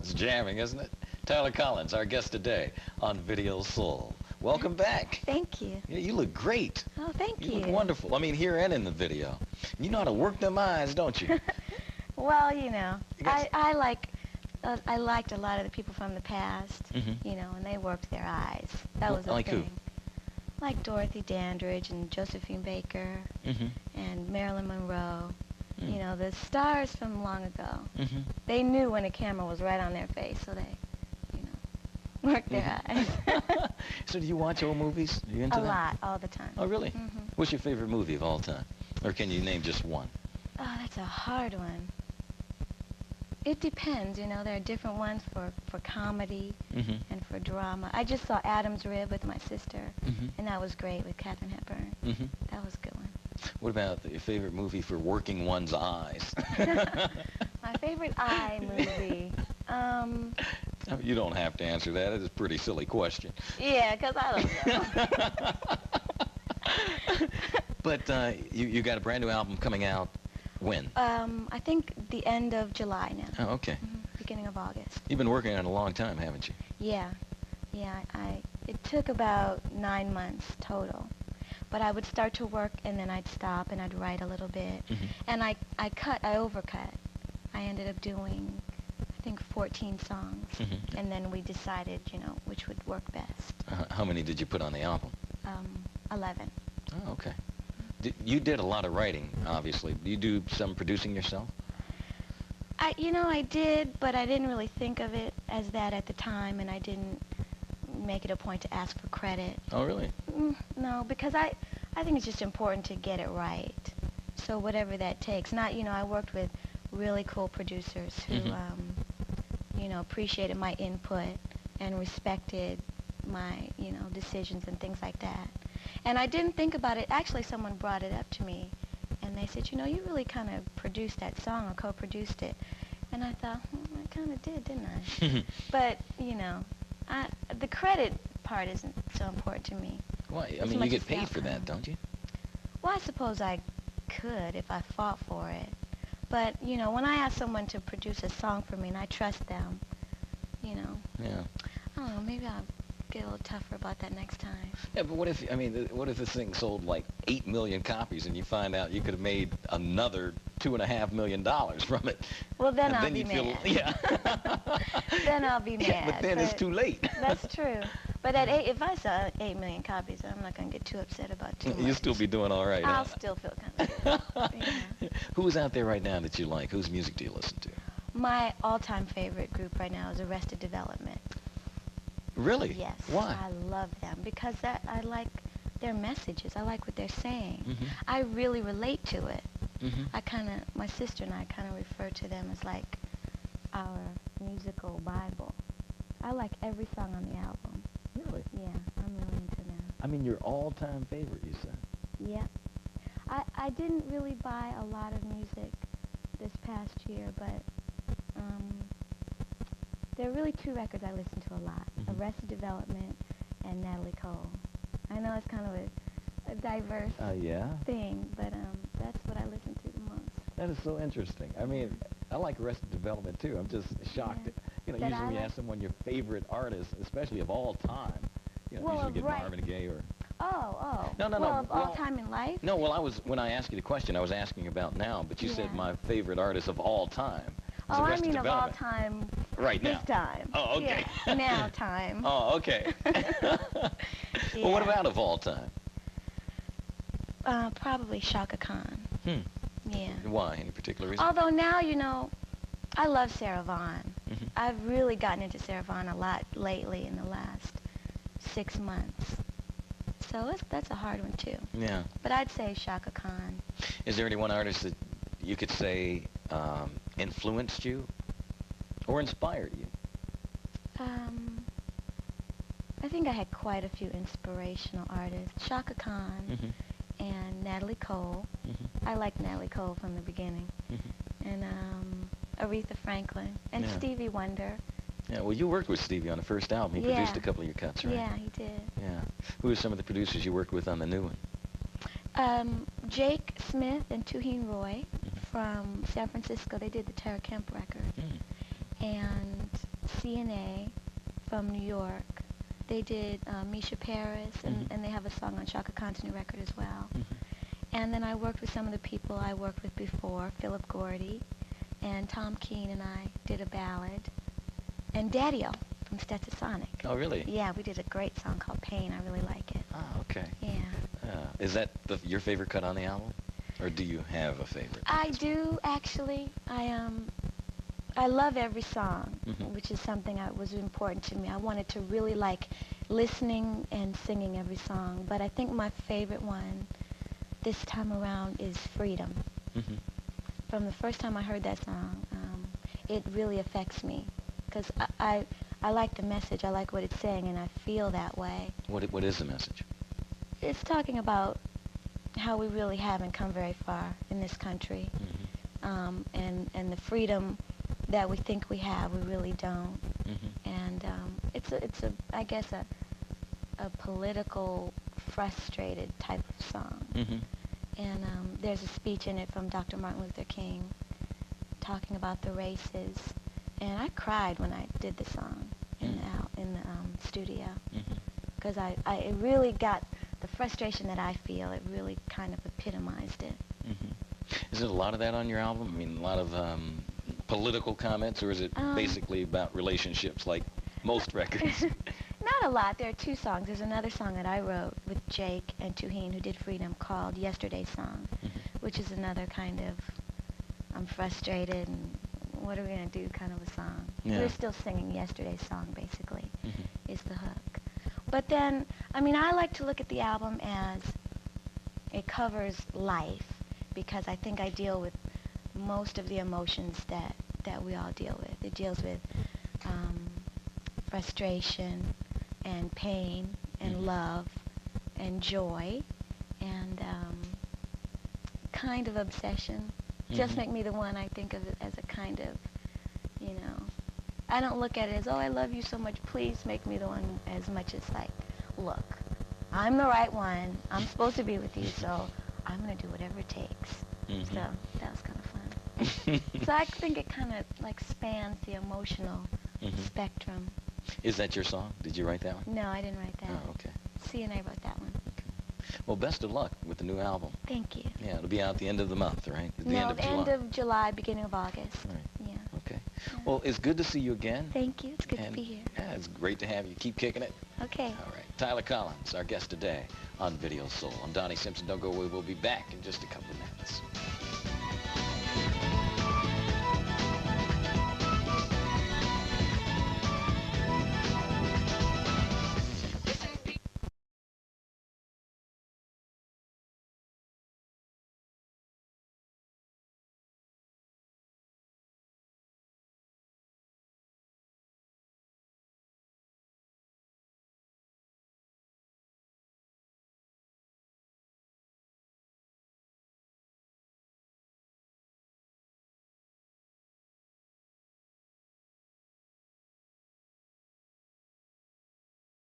It's jamming, isn't it? Tyler Collins, our guest today on Video Soul. Welcome back. Thank you. Yeah, you look great. Oh, thank you. You look wonderful. I mean, here and in the video. You know how to work them eyes, don't you? Well, you know, I liked a lot of the people from the past, you know, and they worked their eyes. That was a like thing. who? Like Dorothy, Dandridge, and Josephine Baker, and Marilyn Monroe. You know, the stars from long ago. They knew when a camera was right on their face, so they, you know, worked their eyes. So do you watch old movies? Are you into that? A lot, all the time. Oh, really? What's your favorite movie of all time? Or can you name just one? Oh, that's a hard one. It depends, you know. There are different ones for comedy and for drama. I just saw Adam's Rib with my sister, and that was great with Katharine Hepburn. That was a good one. What about your favorite movie for working one's eyes? My favorite eye movie? You don't have to answer that. It's a pretty silly question. Yeah, because I don't know. But you got a brand new album coming out when? I think the end of July now. Oh, okay. Beginning of August. You've been working on it a long time, haven't you? Yeah. Yeah, it took about 9 months total. But I would start to work, and then I'd stop, and I'd write a little bit. And I overcut. I ended up doing, I think, 14 songs. And then we decided, you know, which would work best. How many did you put on the album? 11. Oh, okay. You did a lot of writing, obviously. Do you do some producing yourself? You know, I did, but I didn't really think of it as that at the time, and I didn't make it a point to ask for credit. Oh, really? No, because I think it's just important to get it right. So whatever that takes. You know, I worked with really cool producers who, you know, appreciated my input and respected my, you know, decisions and things like that. And I didn't think about it. Actually, someone brought it up to me, and they said, you know, you really kind of produced that song or co-produced it. And I thought, I kind of did, didn't I? But, you know, the credit part isn't so important to me. Why? I mean, you get paid for that, don't you? Well, I suppose I could if I fought for it. But, you know, when I ask someone to produce a song for me and I trust them, you know. Yeah. I don't know, maybe I'll get a little tougher about that next time. Yeah, but what if, I mean, what if this thing sold like 8 million copies and you find out you could have made another $2.5 million from it? Well, then and I'll then be mad. Yeah. Then I'll be mad. Yeah, but then it's too late. That's true. But if I sell 8 million copies, I'm not going to get too upset about too much. You'll still be doing all right. I'll still feel kind of good. Yeah. Who's out there right now that you like? Whose music do you listen to? My all-time favorite group right now is Arrested Development. Really? Yes. Why? I love them because I like their messages. I like what they're saying. I really relate to it. My sister and I kind of refer to them as like our musical Bible. I like every song on the album. Really? Yeah, I'm really into them. I mean, your all-time favorite, you said? Yeah. I didn't really buy a lot of music this past year, but there are really 2 records I listen to a lot, Arrested Development and Natalie Cole. I know it's kind of a diverse thing, but that's what I listen to the most. That is so interesting. I mean, I like Arrested Development, too. I'm just shocked. You know, usually you ask someone your favorite artist, especially of all time. You know, usually get Marvin Gaye or... No. Of all time in life? No, well, when I asked you the question, I was asking about now, but you said my favorite artist of all time. Oh, I mean of all time. Right now. This time. Oh, okay. Yeah, now time. Oh, okay. Well, what about of all time? Probably Shaka Khan. Yeah. Why? Any particular reason? Although now, you know, I love Sarah Vaughan. I've really gotten into Sarah Vaughan a lot lately in the last 6 months. So that's a hard one, too. Yeah. But I'd say Shaka Khan. Is there any one artist that you could say influenced you or inspired you? I think I had quite a few inspirational artists. Shaka Khan and Natalie Cole. I liked Natalie Cole from the beginning. And Aretha Franklin and Stevie Wonder. Yeah, well, you worked with Stevie on the first album. He produced a couple of your cuts, right? Yeah, he did. Yeah. Who are some of the producers you worked with on the new one? Jake Smith and Tuhin Roy from San Francisco. They did the Tara Kemp record. And CNA from New York. They did Misha Paris, and they have a song on Shaka Khan's new record as well. And then I worked with some of the people I worked with before, Philip Gordy, and Tom Keene and I did a ballad. And Daddy-O from Stetsasonic. Oh, really? Yeah, we did a great song called Pain. I really like it. Oh, okay. Yeah. Is that your favorite cut on the album? Or do you have a favorite? I do, actually. I love every song, which is something that was important to me. I wanted to really like listening and singing every song. But I think my favorite one this time around is Freedom. From the first time I heard that song, it really affects me. Because I like the message, I like what it's saying, and I feel that way. What is the message? It's talking about how we really haven't come very far in this country, and the freedom that we think we have, we really don't. And it's I guess a political, frustrated type of song. And there's a speech in it from Dr. Martin Luther King talking about the races. And I cried when I did the song in the studio, because it really got the frustration that I feel. It really kind of epitomized it. Is it a lot of that on your album? I mean, a lot of political comments, or is it basically about relationships like most records? Not a lot. There are two songs. There's another song that I wrote with Jake and Tuheen, who did Freedom, called Yesterday's Song, which is another kind of I'm frustrated and what are we going to do kind of a song. Yeah. We're still singing Yesterday's Song, basically, is the hook. But then, I mean, I like to look at the album as it covers life, because I think I deal with most of the emotions that we all deal with. It deals with frustration and pain and love and joy and kind of obsession. Just Make Me the One, I think of it as a kind of, you know, I don't look at it as, oh, I love you so much, please make me the one, as much as like, look, I'm the right one, I'm supposed to be with you, so I'm going to do whatever it takes. So that was kind of fun. So I think it kind of like spans the emotional spectrum. Is that your song? Did you write that one? No, I didn't write that. Oh, okay. CNA wrote that one. Well, best of luck with the new album. Thank you. Yeah, it'll be out the end of the month, right? At the No, end of the July. end of July, beginning of August. Right. Yeah. Okay. Yeah. Well, it's good to see you again. Thank you. It's good to be here. Yeah, it's great to have you. Keep kicking it. Okay. All right. Tyler Collins, our guest today on Video Soul. I'm Donnie Simpson. Don't go away. We'll be back in just a couple of minutes.